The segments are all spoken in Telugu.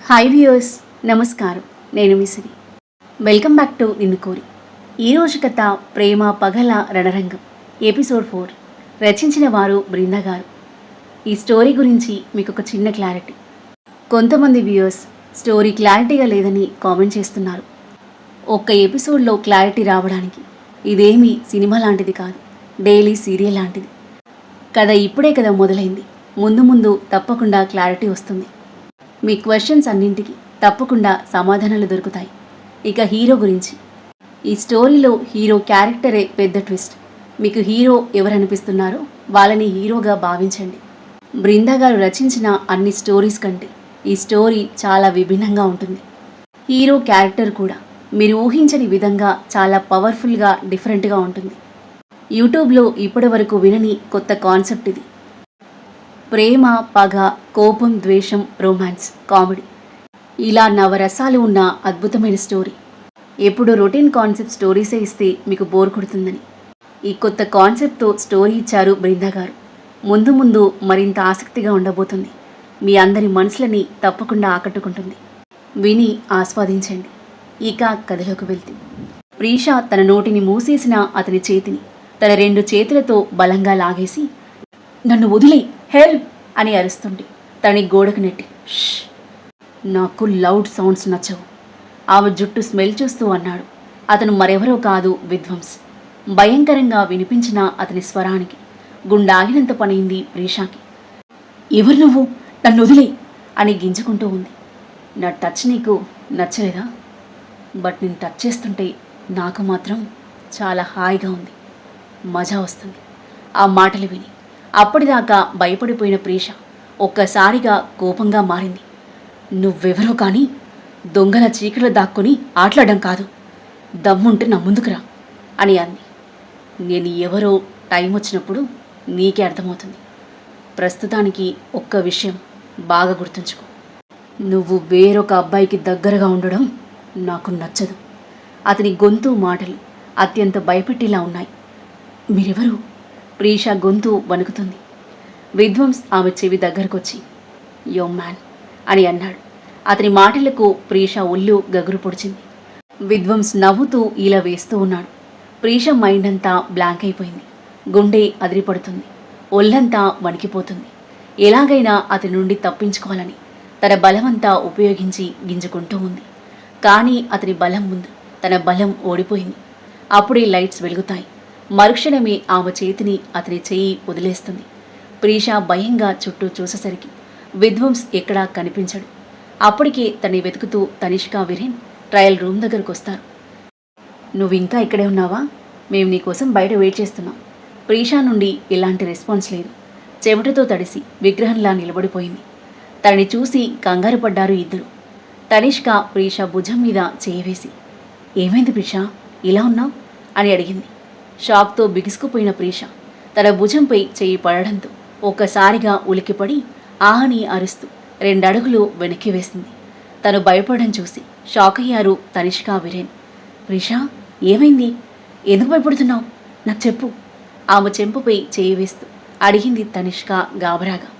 హాయ్ వ్యూయర్స్, నమస్కారం. నేను మిసిరి. వెల్కమ్ బ్యాక్ టు నిన్ను కోరి. ఈరోజు కథ ప్రేమ పగల రణరంగం ఎపిసోడ్ 4. రచించిన వారు బృందా గారు. ఈ స్టోరీ గురించి మీకు ఒక చిన్న క్లారిటీ. కొంతమంది వ్యూయర్స్ స్టోరీ క్లారిటీగా లేదని కామెంట్ చేస్తున్నారు. ఒక్క ఎపిసోడ్లో క్లారిటీ రావడానికి ఇదేమీ సినిమా లాంటిది కాదు, డైలీ సీరియల్ లాంటిది. కథ ఇప్పుడే కదా మొదలైంది, ముందు ముందు తప్పకుండా క్లారిటీ వస్తుంది. మీ క్వశ్చన్స్ అన్నింటికి తప్పకుండా సమాధానాలు దొరుకుతాయి. ఇక హీరో గురించి. ఈ స్టోరీలో హీరో క్యారెక్టరే పెద్ద ట్విస్ట్. మీకు హీరో ఎవరనిపిస్తున్నారో వాళ్ళని హీరోగా భావించండి. బృందా గారు రచించిన అన్ని స్టోరీస్ కంటే ఈ స్టోరీ చాలా విభిన్నంగా ఉంటుంది. హీరో క్యారెక్టర్ కూడా మీరు ఊహించని విధంగా చాలా పవర్ఫుల్గా, డిఫరెంట్గా ఉంటుంది. యూట్యూబ్లో ఇప్పటి వరకు వినని కొత్త కాన్సెప్ట్ ఇది. ప్రేమ, పగ, కోపం, ద్వేషం, రొమాన్స్, కామెడీ, ఇలా నవరసాలు ఉన్న అద్భుతమైన స్టోరీ. ఎప్పుడు రొటీన్ కాన్సెప్ట్ స్టోరీసే ఇస్తే మీకు బోర్ కొడుతుందని ఈ కొత్త కాన్సెప్ట్తో స్టోరీ ఇచ్చారు బృందా గారు. ముందు ముందు మరింత ఆసక్తిగా ఉండబోతుంది. మీ అందరి మనసులని తప్పకుండా ఆకట్టుకుంటుంది. విని ఆస్వాదించండి. ఇక కథలోకి వెళ్తే, ప్రీష తన నోటిని మూసేసిన అతని చేతిని తన 2 చేతులతో బలంగా లాగేసి, నన్ను వదిలే, హెల్ప్ అని అరుస్తుంటే తని గోడకు నెట్టి, ష్, నాకు లౌడ్ సౌండ్స్ నచ్చవు. ఆమె జుట్టు స్మెల్ చూస్తూ అన్నాడు. అతను మరెవరో కాదు, విధ్వంస్. భయంకరంగా వినిపించిన అతని స్వరానికి గుండాగినంత పనైంది ప్రీషాకి. ఎవరు నువ్వు, నన్ను వదిలే అని గింజుకుంటూ ఉంది. నా టచ్ నీకు నచ్చలేదా? బట్ నేను టచ్ చేస్తుంటే నాకు మాత్రం చాలా హాయిగా ఉంది, మజా వస్తుంది. ఆ మాటలు విని అప్పటిదాకా భయపడిపోయిన ప్రీష ఒక్కసారిగా కోపంగా మారింది. నువ్వెవరో కానీ దొంగల చీకట్లో దాక్కుని ఆటలాడడం కాదు, దమ్ముంటే నా ముందుకురా అని అంది. నేను ఎవరో టైం వచ్చినప్పుడు నీకే అర్థమవుతుంది. ప్రస్తుతానికి ఒక్క విషయం బాగా గుర్తుంచుకో, నువ్వు వేరొక అబ్బాయికి దగ్గరగా ఉండడం నాకు నచ్చదు. అతని గొంతు, మాటలు అత్యంత భయపెట్టేలా ఉన్నాయి. మీరెవరు? ప్రీష గొంతు వణుకుతుంది. విధ్వంస్ ఆమె చెవి దగ్గరకొచ్చి, యో మ్యాన్ అని అన్నాడు. అతని మాటలకు ప్రీష ఒళ్ళు గగురు పొడిచింది. విధ్వంస్ నవ్వుతూ ఇలా వేస్తూ ఉన్నాడు. ప్రీష మైండ్ అంతా బ్లాంక్ అయిపోయింది. గుండె అదిరిపడుతుంది, ఒళ్ళంతా వణికిపోతుంది. ఎలాగైనా అతని నుండి తప్పించుకోవాలని తన బలమంతా ఉపయోగించి గింజుకుంటూ ఉంది. కానీ అతని బలం ముందు తన బలం ఓడిపోయింది. అప్పుడే లైట్స్ వెలుగుతాయి. మరుక్షణమే ఆమె చేతిని అతని చెయ్యి వదిలేస్తుంది. ప్రీష భయంగా చుట్టూ చూసేసరికి విధ్వంస్ ఎక్కడా కనిపించడు. అప్పటికే తన్ని వెతుకుతూ తనిష్క, విరేన్ ట్రయల్ రూమ్ దగ్గరకు వస్తారు. నువ్వు ఇంకా ఇక్కడే ఉన్నావా? మేము నీకోసం బయట వెయిట్ చేస్తున్నాం. ప్రీష నుండి ఎలాంటి రెస్పాన్స్ లేదు. చెమటతో తడిసి విగ్రహంలా నిలబడిపోయింది. తనని చూసి కంగారు పడ్డారు ఇద్దరు. తనిష్క ప్రీష భుజం మీద చేయి వేసి, ఏమైంది ప్రీష, ఇలా ఉన్నావు అని అడిగింది. షాక్తో బిగుసుకుపోయిన ప్రీష తన భుజంపై చెయ్యి పడడంతో ఒక్కసారిగా ఉలికిపడి ఆహని అరుస్తూ 2 అడుగులు వెనక్కి వేసింది. తను భయపడడం చూసి షాక్ అయ్యారు తనిష్క, విరేన్. ప్రీష, ఏమైంది? ఎందుకు భయపడుతున్నావు? నాకు చెప్పు. ఆమె చెంపుపై చేయి వేస్తూ అడిగింది తనిష్క గాబరాగా.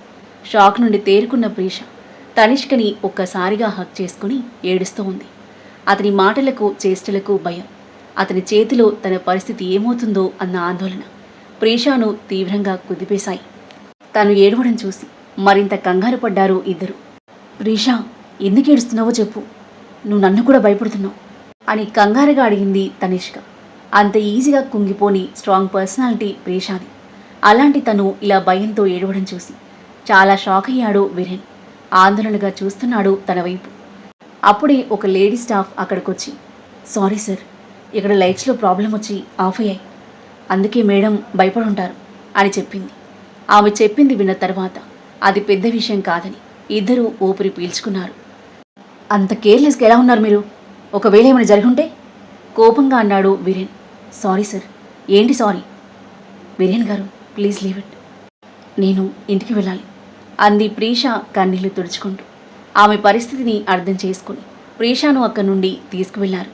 షాక్ నుండి తేరుకున్న ప్రీష తనిష్కని ఒక్కసారిగా హక్ చేసుకుని ఏడుస్తూ ఉంది. అతని మాటలకు, చేష్టలకు భయం, అతని చేతిలో తన పరిస్థితి ఏమవుతుందో అన్న ఆందోళన ప్రీషాను తీవ్రంగా కుదిపేశాయి. తను ఏడవడం చూసి మరింత కంగారు పడ్డారు ఇద్దరు. ప్రీష, ఎందుకు ఏడుస్తున్నావో చెప్పు, నువ్వు నన్ను కూడా భయపడుతున్నావు అని కంగారుగా అడిగింది తనిష్క. అంత ఈజీగా కుంగిపోని స్ట్రాంగ్ పర్సనాలిటీ ప్రీషాది. అలాంటి తను ఇలా భయంతో ఏడవడం చూసి చాలా షాక్ అయ్యాడు విరేన్. ఆందోళనగా చూస్తున్నాడు తన వైపు. అప్పుడే ఒక లేడీ స్టాఫ్ అక్కడికొచ్చి, సారీ సార్, ఇక్కడ లైట్స్లో ప్రాబ్లం వచ్చి ఆఫ్ అయ్యాయి, అందుకే మేడం భయపడి ఉంటారు అని చెప్పింది. ఆమె చెప్పింది విన్న తర్వాత అది పెద్ద విషయం కాదని ఇద్దరూ ఊపిరి పీల్చుకున్నారు. అంత కేర్లెస్గా ఎలా ఉన్నారు మీరు? ఒకవేళ ఏమైనా జరుగుంటే కోపంగా అన్నాడు విరేన్. Sorry sir. ఏంటి సారీ? విరేన్ గారు, ప్లీజ్ లీవ్ ఇట్, నేను ఇంటికి వెళ్ళాలి అంది ప్రీష కన్నీళ్లు తుడుచుకుంటూ. ఆమె పరిస్థితిని అర్థం చేసుకుని ప్రీషాను అక్కడి నుండి తీసుకువెళ్లారు.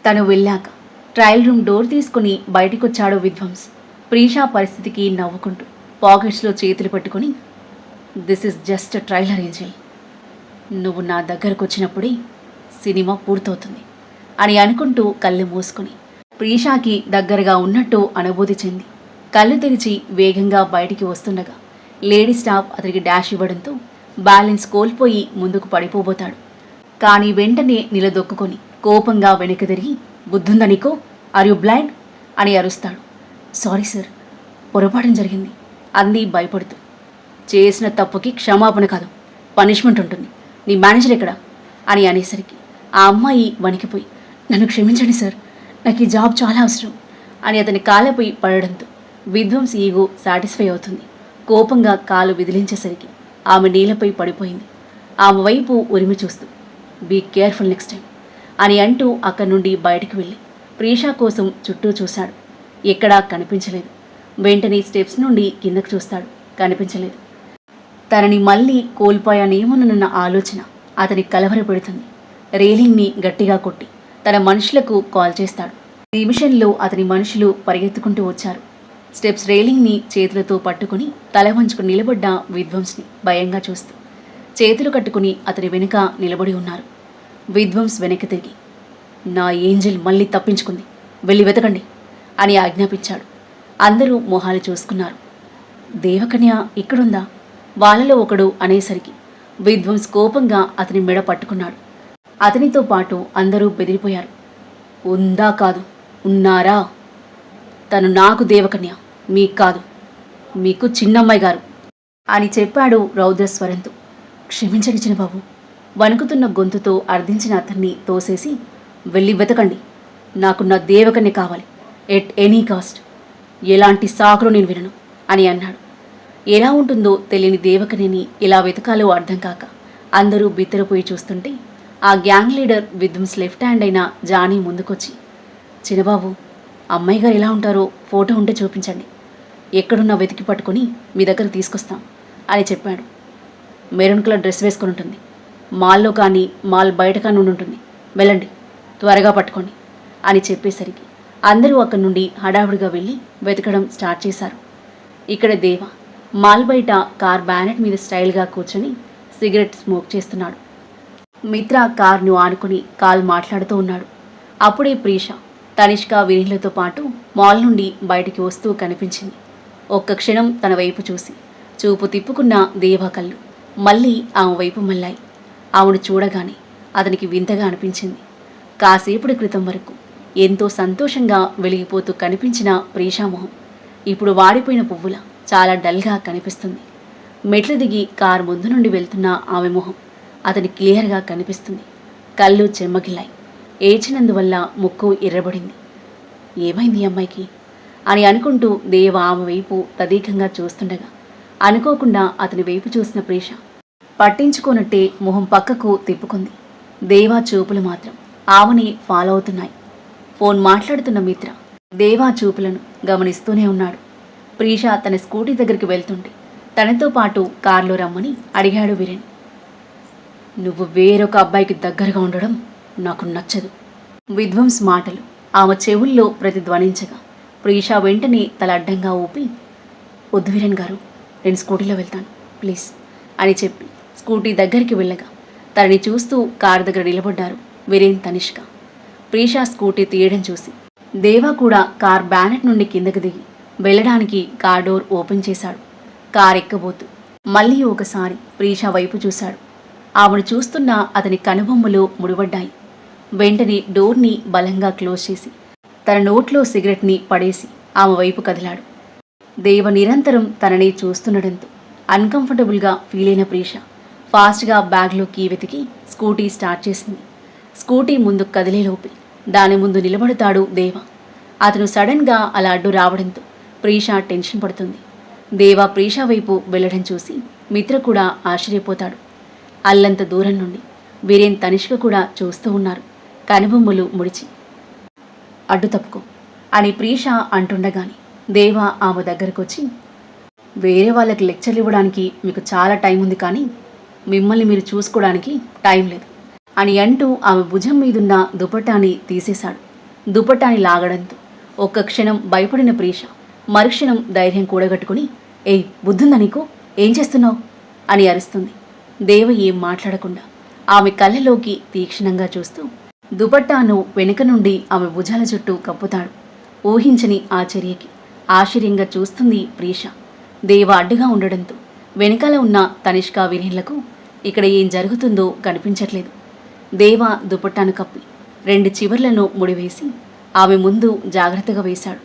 తను వెళ్ళాక ట్రయల్ రూమ్ డోర్ తీసుకుని బయటికొచ్చాడు విధ్వంస్. ప్రీషా పరిస్థితికి నవ్వుకుంటూ పాకెట్స్లో చేతులు పట్టుకుని, this is just trial Angel, నువ్వు నా దగ్గరకు వచ్చినప్పుడే సినిమా పూర్తవుతుంది అని అనుకుంటూ కళ్ళు మూసుకుని ప్రీషాకి దగ్గరగా ఉన్నట్టు అనుభూతి చెంది కళ్ళు తెరిచి వేగంగా బయటికి వస్తుండగా లేడీ స్టాఫ్ అతనికి డాష్ ఇవ్వడంతో బ్యాలెన్స్ కోల్పోయి ముందుకు పడిపోబోతాడు. కానీ వెంటనే నిలదొక్కుని కోపంగా వెనక్కి తిరిగి, బుద్ధుందా నీకో? ఆర్ యు బ్లైండ్ అని అరుస్తాడు. సారీ సార్, పొరపాటు జరిగింది అంది భయపడుతూ. చేసిన తప్పుకి క్షమాపణ కాదు, పనిష్మెంట్ ఉంటుంది. నీ మేనేజర్ ఎక్కడ అని అనేసరికి ఆ అమ్మాయి వణికిపోయి, నన్ను క్షమించండి సార్, నాకు ఈ జాబ్ చాలా అవసరం అని అతని కాళ్ళపై పడడంతో విధ్వంస్ ఈగో సాటిస్ఫై అవుతుంది. కోపంగా కాలు విదిలించేసరికి ఆమె నీళ్లపై పడిపోయింది. ఆమె వైపు ఉరిమి చూస్తూ, బీ కేర్ఫుల్ నెక్స్ట్ టైం అని అంటూ అక్కడి నుండి బయటకు వెళ్ళి ప్రీషా కోసం చుట్టూ చూశాడు. ఎక్కడా కనిపించలేదు. వెంటనే స్టెప్స్ నుండి కిందకు చూస్తాడు. కనిపించలేదు. తనని మళ్ళీ కోల్పోయానేమోనన్న ఆలోచన అతని కలవరపెడుతుంది. రేలింగ్ని గట్టిగా కొట్టి తన మనుషులకు కాల్ చేస్తాడు. నిమిషంలో అతని మనుషులు పరిగెత్తుకుంటూ వచ్చారు. స్టెప్స్ రేలింగ్ని చేతులతో పట్టుకుని తల వంచుకుని నిలబడ్డ విధ్వంస్ని భయంగా చూస్తూ చేతులు కట్టుకుని అతని వెనుక నిలబడి ఉన్నారు. విధ్వంస్ వెనక్కి తిరిగి, నా ఏంజెల్ మళ్ళీ తప్పించుకుంది, వెళ్ళి వెతకండి అని ఆజ్ఞాపించాడు. అందరూ మొహాలు చూసుకున్నారు. దేవకన్య ఇక్కడుందా? వాళ్ళలో ఒకడు అనేసరికి విధ్వంస్ కోపంగా అతని మెడ పట్టుకున్నాడు. అతనితో పాటు అందరూ బెదిరిపోయారు. ఉందా కాదు, ఉన్నారా? తను నాకు దేవకన్య, మీకు కాదు, మీకు చిన్నమ్మాయి గారు అని చెప్పాడు రౌద్రస్వరంతో. క్షమించండి చిన్నబాబు, వణుకుతున్న గొంతుతో అర్థించిన అతన్ని తోసేసి, వెళ్ళి వెతకండి, నాకు నా దేవకన్య కావాలి, ఎట్ ఎనీ కాస్ట్, ఎలాంటి సాకులు నేను వినను అని అన్నాడు. ఎలా ఉంటుందో తెలియని దేవకన్యని ఎలా వెతకాలో అర్థం కాక అందరూ బిత్తరపోయి చూస్తుంటే ఆ గ్యాంగ్ లీడర్ విధ్వంస్ లెఫ్ట్ హ్యాండ్ అయిన జానీ ముందుకొచ్చి, చిన్నబాబు, అమ్మాయి గారు ఎలా ఉంటారో ఫోటో ఉంటే చూపించండి, ఎక్కడున్నా వెతికి పట్టుకొని మీ దగ్గర తీసుకొస్తాం అని చెప్పాడు. మెరూన్ కలర్ డ్రెస్ వేసుకొని ఉంటుంది, మాల్లో కానీ మాల్ బయట కానీ ఉంటుంది, వెళ్ళండి, త్వరగా పట్టుకోండి అని చెప్పేసరికి అందరూ అక్కడి నుండి హడావుడిగా వెళ్ళి వెతకడం స్టార్ట్ చేశారు. ఇక్కడ దేవ మాల్ బయట కార్ బ్యానెట్ మీద స్టైల్గా కూర్చొని సిగరెట్ స్మోక్ చేస్తున్నాడు. మిత్ర కార్ను ఆనుకుని కాల్ మాట్లాడుతూ ఉన్నాడు. అప్పుడే ప్రీష, తనిష్క, వినీలతో పాటు మాల్ నుండి బయటికి వస్తూ కనిపించింది. ఒక్క క్షణం తన వైపు చూసి చూపు తిప్పుకున్న దేవ కళ్ళు మళ్ళీ ఆమె వైపు మళ్ళాయి. ఆమెను చూడగానే అతనికి వింతగా అనిపించింది. కాసేపటి క్రితం వరకు ఎంతో సంతోషంగా వెలిగిపోతూ కనిపించిన ప్రీషామొహం ఇప్పుడు వాడిపోయిన పువ్వులా చాలా డల్గా కనిపిస్తుంది. మెట్లు దిగి కారు ముందు నుండి వెళ్తున్న ఆమె మొహం అతని క్లియర్గా కనిపిస్తుంది. కళ్ళు చెమ్మగిల్లాయి. ఏడ్చినందువల్ల ముక్కు ఎర్రబడింది. ఏమైంది అమ్మాయికి అని అనుకుంటూ దేవ ఆమె వైపు తదేకంగా చూస్తుండగా అనుకోకుండా అతని వైపు చూసిన ప్రీష పట్టించుకోనట్టే మొహం పక్కకు తిప్పుకుంది. దేవా చూపులు మాత్రం ఆమెని ఫాలో అవుతున్నాయి. ఫోన్ మాట్లాడుతున్న మిత్ర దేవా చూపులను గమనిస్తూనే ఉన్నాడు. ప్రీష తన స్కూటీ దగ్గరికి వెళ్తుంటే తనతో పాటు కారులో రమ్మని అడిగాడు వీరేన్. నువ్వు వేరొక అబ్బాయికి దగ్గరగా ఉండడం నాకు నచ్చదు. విధ్వంస్ మాటలు ఆమె చెవుల్లో ప్రతిధ్వనించగా ప్రీష వెంటనే తల అడ్డంగా ఊపి, వద్దు వీరేన్ గారు, నేను స్కూటీలో వెళ్తాను ప్లీజ్ అని చెప్పి స్కూటీ దగ్గరికి వెళ్ళగా తనని చూస్తూ కారు దగ్గర నిలబడ్డారు వీరేన్, తనిష్క. ప్రీష స్కూటీ తీయడం చూసి దేవా కూడా కార్ బ్యానెట్ నుండి కిందకి దిగి వెళ్ళడానికి కార్ డోర్ ఓపెన్ చేశాడు. కార్ ఎక్కబోతూ మళ్ళీ ఒకసారి ప్రీష వైపు చూశాడు. ఆమెను చూస్తున్న అతని కనుబొమ్మలు ముడిపడ్డాయి. వెంటనే డోర్ని బలంగా క్లోజ్ చేసి తన నోట్లో సిగరెట్ని పడేసి ఆమె వైపు కదిలాడు. దేవ నిరంతరం తనని చూస్తుండడంతో అన్కంఫర్టబుల్గా ఫీల్ అయిన ప్రీష ఫాస్ట్గా బ్యాగ్లో కీ వెతికి స్కూటీ స్టార్ట్ చేసింది. స్కూటీ ముందు కదిలేలోపి దాని ముందు నిలబడతాడు దేవ. అతను సడన్గా అలా అడ్డు రావడంతో ప్రీష టెన్షన్ పడుతుంది. దేవ ప్రీష వైపు వెళ్ళడం చూసి మిత్ర కూడా ఆశ్చర్యపోతాడు. అల్లంత దూరం నుండి వీరేన్, తనిష్క కూడా చూస్తూ ఉన్నారు, కనుబొమ్మలు ముడిచి. అడ్డు తప్పుకో అని ప్రీష అంటుండగాని దేవ ఆమె దగ్గరకొచ్చి, వేరే వాళ్ళకి లెక్చర్లు ఇవ్వడానికి మీకు చాలా టైం ఉంది, కానీ మిమ్మల్ని మీరు చూసుకోవడానికి టైం లేదు అని అంటూ ఆమె భుజం మీదున్న దుపట్టాని తీసేశాడు. దుపట్టాని లాగడంతో ఒక్క క్షణం భయపడిన ప్రీష మరుక్షణం ధైర్యం కూడగట్టుకుని, ఏయ్ బుద్ధుందా నీకు, ఏం చేస్తున్నావు అని అరుస్తుంది. దేవ ఏం మాట్లాడకుండా ఆమె కళ్ళలోకి తీక్షణంగా చూస్తూ దుపట్టాను వెనుక నుండి ఆమె భుజాల చుట్టూ కప్పుతాడు. ఊహించని ఆ చర్యకి ఆశ్చర్యంగా చూస్తుంది ప్రీష. దేవ అడ్డుగా ఉండడంతో వెనకాల ఉన్న తనిష్క వినీళ్లకు ఇక్కడ ఏం జరుగుతుందో కనిపించట్లేదు. దేవ దుపట్టాను కప్పి 2 చివర్లను ముడివేసి ఆమె ముందు జాగ్రత్తగా వేశాడు.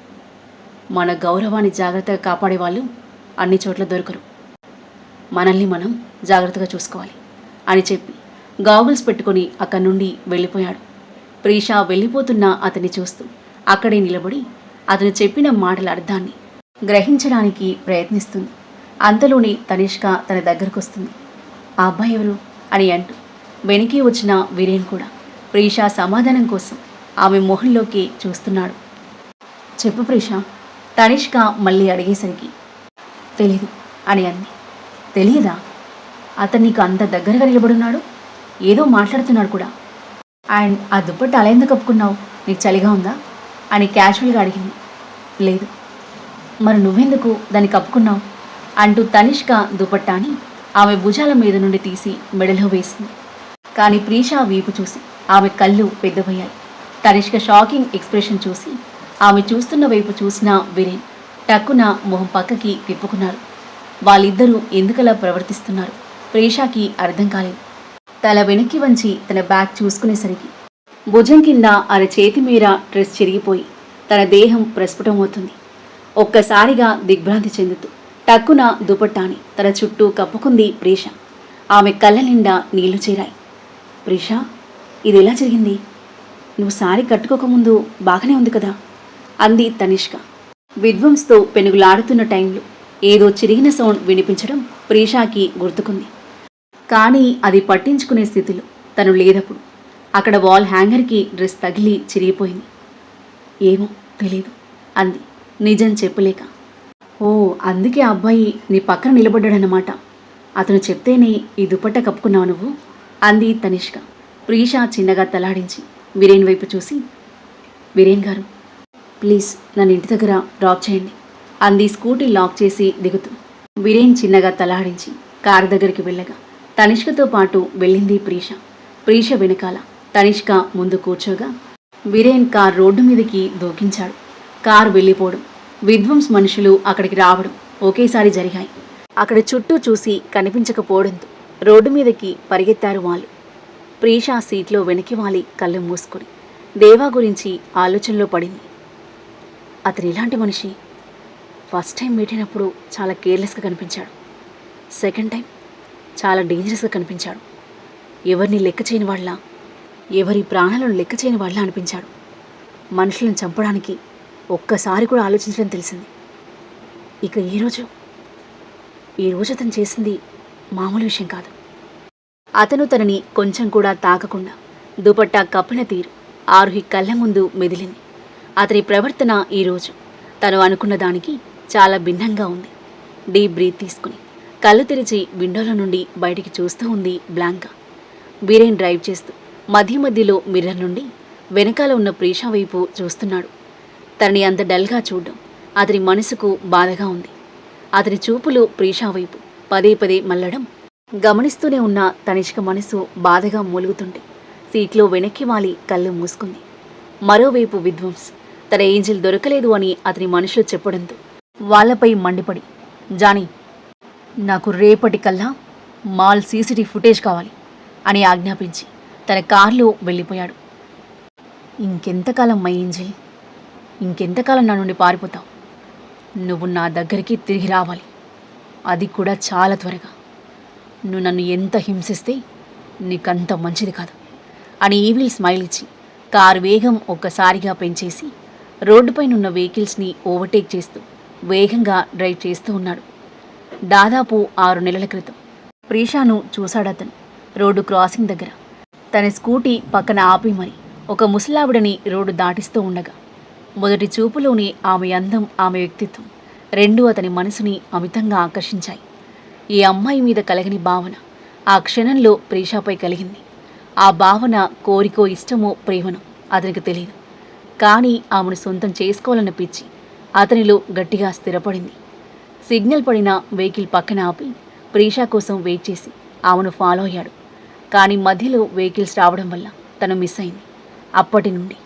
మన గౌరవాన్ని జాగ్రత్తగా కాపాడేవాళ్ళు అన్ని చోట్ల దొరకరు. మనల్ని మనం జాగ్రత్తగా చూసుకోవాలి అని చెప్పి గాగుల్స్ పెట్టుకుని అక్కడి నుండి వెళ్ళిపోయాడు. ప్రీష వెళ్ళిపోతున్న అతన్ని చూస్తూ అక్కడే నిలబడి అతను చెప్పిన మాటల అర్థాన్ని గ్రహించడానికి ప్రయత్నిస్తుంది. అంతలోని తనిష్క తన దగ్గరకు వస్తుంది. ఆ అబ్బాయి ఎవరు అని అంటూ వెనక్కి వచ్చిన వీరేన్ కూడా ప్రీష సమాధానం కోసం ఆమె మొహంలోకి చూస్తున్నాడు. చెప్పు ప్రీష, తనిష్క మళ్ళీ అడిగేసరికి తెలీదు అని అంది. తెలియదా? అతను నీకు అంత దగ్గరగా నిలబడున్నాడు, ఏదో మాట్లాడుతున్నాడు కూడా. అండ్ ఆ దుప్పట్టు అలా ఎందుకు కప్పుకున్నావు? నీకు చలిగా ఉందా అని క్యాజువల్గా అడిగింది. లేదు. మరి నువ్వెందుకు దాన్ని కప్పుకున్నావు అంటూ తనిష్క దుపట్టాని ఆమె భుజాల మీద నుండి తీసి మెడలో వేసింది. కానీ ప్రీష వీపు చూసి ఆమె కళ్ళు పెద్దవయ్యాయి. తనిష్క షాకింగ్ ఎక్స్ప్రెషన్ చూసి ఆమె చూస్తున్న వైపు చూసిన వీరేన్ టక్కున మొహం పక్కకి తిప్పుకున్నారు. వాళ్ళిద్దరూ ఎందుకలా ప్రవర్తిస్తున్నారు ప్రీషాకి అర్థం కాలేదు. తల వెనక్కి వంచి తన బ్యాగ్ చూసుకునేసరికి భుజం కింద ఆమె చేతి మీద డ్రెస్ చిరిగిపోయి తన దేహం ప్రస్ఫుటమవుతుంది. ఒక్కసారిగా దిగ్భ్రాంతి చెందుతూ టక్కున దుపట్టాని తన చుట్టూ కప్పుకుంది ప్రీష. ఆమె కళ్ళ నిండా నీళ్లు చేరాయి. ప్రీష, ఇది ఎలా జరిగింది? నువ్వు సారీ కట్టుకోకముందు బాగానే ఉంది కదా అంది తనిష్క. విధ్వంస్తో పెనుగులాడుతున్న టైంలో ఏదో చిరిగిన సౌండ్ వినిపించడం ప్రీషాకి గుర్తుకుంది. కానీ అది పట్టించుకునే స్థితిలో తను లేదప్పుడు. అక్కడ వాల్ హ్యాంగర్కి డ్రెస్ తగిలి చిరిగిపోయింది. ఏమో తెలీదు అంది నిజం చెప్పలేక. ఓ, అందుకే ఆ అబ్బాయి నీ పక్కన నిలబడ్డాడన్నమాట. అతను చెప్తేనే ఈ దుపట్ట కప్పుకున్నావు నువ్వు అంది తనిష్క. ప్రీష చిన్నగా తలాడించి వీరేన్ వైపు చూసి, వీరేన్ గారు ప్లీజ్ నన్ను ఇంటి దగ్గర డ్రాప్ చేయండి అంది స్కూటీ లాక్ చేసి దిగుతూ. వీరేన్ చిన్నగా తలాడించి కారు దగ్గరికి వెళ్ళగా తనిష్కతో పాటు వెళ్ళింది ప్రీష. ప్రీష వెనకాల తనిష్క ముందు కూర్చోగా వీరేన్ కార్ రోడ్డు మీదకి దూకించాడు. కారు వెళ్ళిపోవడం, విధ్వంస్ మనుషులు అక్కడికి రావడం ఒకేసారి జరిగాయి. అక్కడ చుట్టూ చూసి కనిపించకపోవడంతో రోడ్డు మీదకి పరిగెత్తారు వాళ్ళు. ప్రీష సీట్లో వెనక్కి వాలి కళ్ళు మూసుకుని దేవా గురించి ఆలోచనలో పడింది. అతను ఇలాంటి మనిషి. ఫస్ట్ టైం మీట్ అయినప్పుడు చాలా కేర్లెస్గా కనిపించాడు. సెకండ్ టైం చాలా డేంజరస్గా కనిపించాడు. ఎవరిని లెక్క చేయని వాళ్ళ, ఎవరి ప్రాణాలను లెక్క చేయని వాళ్ళ అనిపించాడు. మనుషులను చంపడానికి ఒక్కసారి కూడా ఆలోచించడం తెలిసింది. ఇక ఈరోజు అతను చేసింది మామూలు విషయం కాదు. అతను తనని కొంచెం కూడా తాకకుండా దుపట్టా కప్పిన తీరు ఆరుహి కళ్ళ ముందు మెదిలింది. అతని ప్రవర్తన ఈరోజు తను అనుకున్న దానికి చాలా భిన్నంగా ఉంది. డీప్ బ్రీత్ తీసుకుని కళ్ళు తెరిచి విండోలో నుండి బయటికి చూస్తూ ఉంది బ్లాంకా. వీరేన్ డ్రైవ్ చేస్తూ మధ్య మధ్యలో మిర్రర్ నుండి వెనకాల ఉన్న ప్రీష వైపు చూస్తున్నాడు. తనని అంత డల్గా చూడడం అతని మనసుకు బాధగా ఉంది. అతని చూపులు ప్రీష వైపు పదే పదే మళ్ళడం గమనిస్తూనే ఉన్న తనిష్క మనసు బాధగా మూలుగుతుంటే సీట్లో వెనక్కి వాలి కళ్ళు మూసుకుంది. మరోవైపు విధ్వంస్ తన ఏంజిల్ దొరకలేదు అని అతని మనుషులు చెప్పడంతో వాళ్లపై మండిపడి, జానీ నాకు రేపటికల్లా మాల్ సీసీటీవీ ఫుటేజ్ కావాలి అని ఆజ్ఞాపించి తన కారులో వెళ్ళిపోయాడు. ఇంకెంతకాలం మై ఏంజిల్, ఇంకెంతకాలం నా నుండి పారిపోతావు? నువ్వు నా దగ్గరికి తిరిగి రావాలి, అది కూడా చాలా త్వరగా. నువ్వు నన్ను ఎంత హింసిస్తే నీకంత మంచిది కాదు అని ఈవిల్ స్మైల్ ఇచ్చి కారు వేగం ఒక్కసారిగా పెంచేసి రోడ్డుపైనున్న వెహికల్స్ని ఓవర్టేక్ చేస్తూ వేగంగా డ్రైవ్ చేస్తూ ఉన్నాడు. దాదాపు 6 నెలల క్రితం ప్రీషాను చూశాడతను రోడ్డు క్రాసింగ్ దగ్గర. తన స్కూటీ పక్కన ఆపి మరి ఒక ముసలావిడని రోడ్డు దాటిస్తూ ఉండగా మొదటి చూపులోని ఆమె అందం, ఆమె వ్యక్తిత్వం రెండూ అతని మనసుని అమితంగా ఆకర్షించాయి. ఈ అమ్మాయి మీద కలగని భావన ఆ క్షణంలో ప్రీషాపై కలిగింది. ఆ భావన కోరికో ఇష్టమో ప్రేమనో అతనికి తెలియదు. కానీ ఆమెను సొంతం చేసుకోవాలన్న పిచ్చి అతనిలో గట్టిగా స్థిరపడింది. సిగ్నల్ పడిన వెహికల్ పక్కన ఆపి ప్రీషా కోసం వెయిట్ చేసి ఆమెను ఫాలో అయ్యాడు. కానీ మధ్యలో వెహికల్స్ రావడం వల్ల తను మిస్ అయింది. అప్పటి నుండి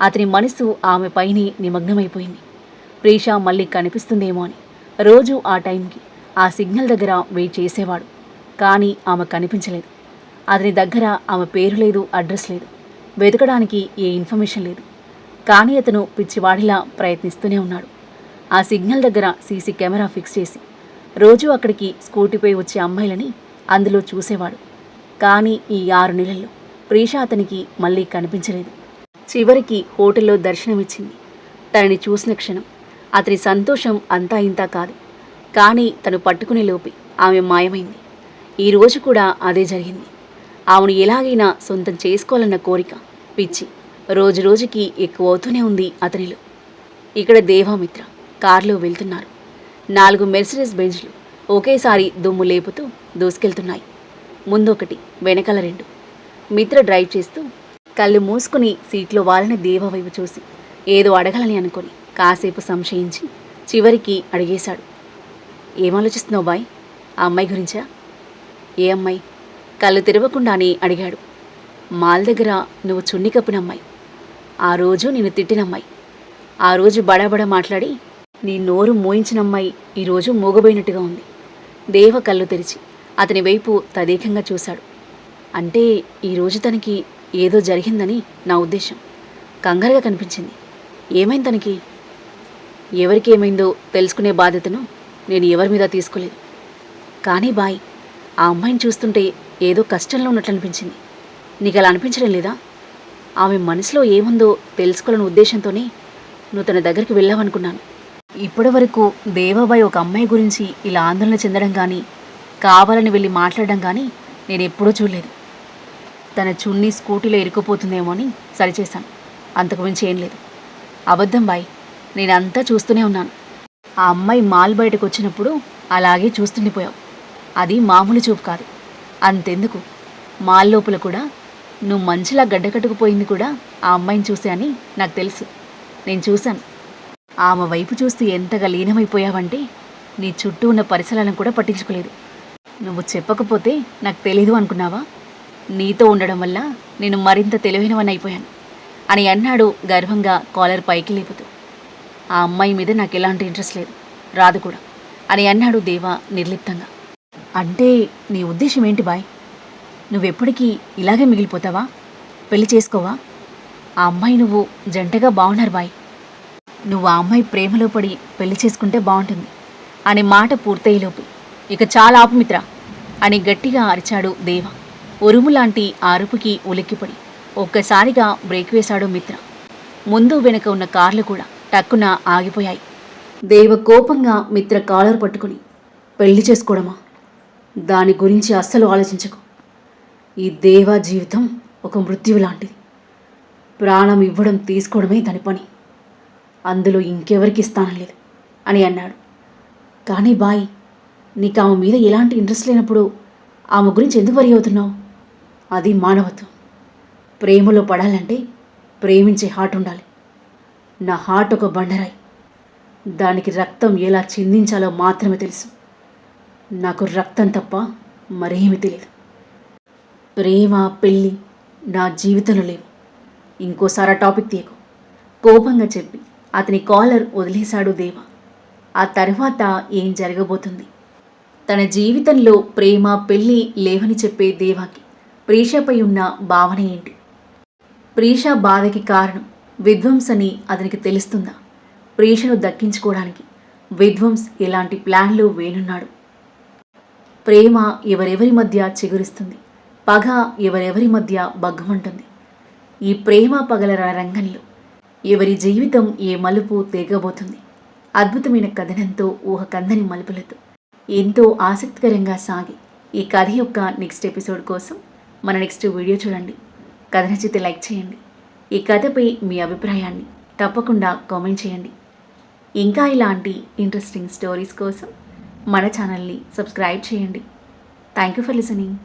అతని మనసు ఆమెపైనే నిమగ్నమైపోయింది. ప్రీష మళ్ళీ కనిపిస్తుందేమో అని రోజు ఆ టైంకి ఆ సిగ్నల్ దగ్గర వెయిట్ చేసేవాడు. కానీ ఆమె కనిపించలేదు. అతని దగ్గర ఆమె పేరు లేదు, అడ్రస్ లేదు, వెతకడానికి ఏ ఇన్ఫర్మేషన్ లేదు. కానీ అతను పిచ్చివాడిలా ప్రయత్నిస్తూనే ఉన్నాడు. ఆ సిగ్నల్ దగ్గర సీసీ కెమెరా ఫిక్స్ చేసి రోజు అక్కడికి స్కూటీపై వచ్చే అమ్మాయిలని అందులో చూసేవాడు. కానీ ఈ 6 నెలల్లో ప్రీష అతనికి మళ్ళీ కనిపించలేదు. చివరికి హోటల్లో దర్శనమిచ్చింది. తనని చూసిన క్షణం అతని సంతోషం అంతా ఇంతా కాదు. కానీ తను పట్టుకునే లోపే ఆమె మాయమైంది. ఈరోజు కూడా అదే జరిగింది. ఆమెను ఎలాగైనా సొంతం చేసుకోవాలన్న కోరిక, పిచ్చి రోజురోజుకి ఎక్కువ అవుతూనే ఉంది అతనిలో. ఇక్కడ దేవామిత్ర కారులో వెళ్తున్నారు. 4 మెర్సిడెస్ బెంజ్లు ఒకేసారి దుమ్ము లేపుతూ దూసుకెళ్తున్నాయి. ముందొకటి, వెనకాల 2. మిత్ర డ్రైవ్ చేస్తూ కళ్ళు మూసుకుని సీట్లో వాలిన దేవ వైపు చూసి ఏదో అడగాలని అనుకొని కాసేపు సంశయించి చివరికి అడిగేశాడు. ఏమాలోచిస్తున్నావు బాయ్? ఆ అమ్మాయి గురించా? ఏ అమ్మాయి? కళ్ళు తెరవకుండానే అడిగాడు. మాల్ దగ్గర నువ్వు చున్ని కప్పిన అమ్మాయి, ఆ రోజు నిన్ను తిట్టిన అమ్మాయి, ఆ రోజు బడాబడా మాట్లాడి నీ నోరు మోయించిన అమ్మాయి ఈరోజు మూగబోయినట్టుగా ఉంది. దేవ కళ్ళు తెరిచి అతని వైపు తదేకంగా చూశాడు. అంటే ఈరోజు తనకి ఏదో జరిగిందని నా ఉద్దేశం. కంగారుగా కనిపించింది. ఏమైంది తనకి? ఎవరికి ఏమైందో తెలుసుకునే బాధ్యతను నేను ఎవరి మీద తీసుకోలేదు. కానీ బాయ్, ఆ అమ్మాయిని చూస్తుంటే ఏదో కష్టంలో ఉన్నట్లు అనిపించింది. నీకు అలా అనిపించడం లేదా? ఆమె మనసులో ఏముందో తెలుసుకోవాలనే ఉద్దేశంతోనే నువ్వు తన దగ్గరికి వెళ్ళావనుకున్నాను. ఇప్పటి వరకు దేవాబాయ్ ఒక అమ్మాయి గురించి ఇలా ఆందోళన చెందడం కానీ, కావాలని వెళ్ళి మాట్లాడడం కానీ నేను ఎప్పుడూ చూడలేదు. తన చున్నీ స్కూటీలో ఇరుక్కుపోతుందేమో అని సరిచేశాను. అంతకుమించి ఏం లేదు. అబద్ధం బాయ్, నేనంతా చూస్తూనే ఉన్నాను. ఆ అమ్మాయి మాల్ బయటకు వచ్చినప్పుడు అలాగే చూస్తుండిపోయావు. అది మామూలు చూపు కాదు. అంతెందుకు, మాల్ లోపల కూడా నువ్వు మంచిలా గడ్డకట్టుకుపోయింది కూడా ఆ అమ్మాయిని చూసే అని నాకు తెలుసు. నేను చూశాను. ఆమె వైపు చూస్తూ ఎంతగా లీనమైపోయావంటే నీ చుట్టూ ఉన్న పరిసరాలను కూడా పట్టించుకోలేదు. నువ్వు చెప్పకపోతే నాకు తెలీదు అనుకున్నావా? నీతో ఉండడం వల్ల నేను మరింత తెలివైనవని అయిపోయాను అని అన్నాడు గర్వంగా కాలర్ పైకి లేపుతూ. ఆ అమ్మాయి మీద నాకు ఎలాంటి ఇంట్రెస్ట్ లేదు, రాదు కూడా అని అన్నాడు దేవ నిర్లిప్తంగా. అంటే నీ ఉద్దేశం ఏంటి బాయ్? నువ్వెప్పటికీ ఇలాగే మిగిలిపోతావా? పెళ్లి చేసుకోవా? ఆ అమ్మాయి నువ్వు జంటగా బాగున్నారు బాయ్. నువ్వు ఆ అమ్మాయి ప్రేమలో పడి పెళ్లి చేసుకుంటే బాగుంటుంది అనే మాట పూర్తయ్యేలోపు ఇక చాలా ఆపుమిత్ర అని గట్టిగా అరిచాడు దేవ. ఉరుములాంటి ఆ అరుపుకి ఉలిక్కిపడి ఒక్కసారిగా బ్రేక్ వేశాడు మిత్ర. ముందు వెనుక ఉన్న కార్లు కూడా టక్కున ఆగిపోయాయి. దేవ కోపంగా మిత్ర కాలర్ పట్టుకుని, పెళ్లి చేసుకోవడమా? దాని గురించి అస్సలు ఆలోచించకు. ఈ దేవా జీవితం ఒక మృత్యువు లాంటిది. ప్రాణం ఇవ్వడం తీసుకోవడమే దాని పని. అందులో ఇంకెవరికి స్థానం లేదు అని అన్నాడు. కానీ బాయ్, నీకు ఆమె మీద ఎలాంటి ఇంట్రెస్ట్ లేనప్పుడు ఆమె గురించి ఎందుకు వరి అవుతున్నావు? అది మానవత్వం. ప్రేమలో పడాలంటే ప్రేమించే హార్ట్ ఉండాలి. నా హార్ట్ ఒక బండరాయి. దానికి రక్తం ఎలా చిందించాలో మాత్రమే తెలుసు. నాకు రక్తం తప్ప మరేమీ తెలియదు. ప్రేమ, పెళ్ళి నా జీవితంలో లేవు. ఇంకోసారి ఆ టాపిక్ తీయకు కోపంగా చెప్పి అతని కాలర్ వదిలేశాడు దేవ. ఆ తర్వాత ఏం జరగబోతుంది? తన జీవితంలో ప్రేమ, పెళ్ళి లేవని చెప్పే దేవాకి ప్రీషపై ఉన్న భావన ఏంటి? ప్రీష బాధకి కారణం విధ్వంస్ అని అతనికి తెలుస్తుందా? ప్రీషను దక్కించుకోవడానికి విధ్వంస్ ఎలాంటి ప్లాన్లు వేనున్నాడు? ప్రేమ ఎవరెవరి మధ్య చిగురిస్తుంది, పగ ఎవరెవరి మధ్య బగ్గమంటుంది. ఈ ప్రేమ పగల రంగంలో ఎవరి జీవితం ఏ మలుపు తెగబోతుంది? అద్భుతమైన కథనంతో ఊహకందని మలుపులతో ఎంతో ఆసక్తికరంగా సాగి ఈ కథ యొక్క నెక్స్ట్ ఎపిసోడ్ కోసం మన నెక్స్ట్ వీడియో చూడండి. కథ నచ్చితే లైక్ చేయండి. ఈ కథపై మీ అభిప్రాయాన్ని తప్పకుండా కామెంట్ చేయండి. ఇంకా ఇలాంటి ఇంట్రెస్టింగ్ స్టోరీస్ కోసం మన ఛానల్ని సబ్స్క్రైబ్ చేయండి. Thank you for listening.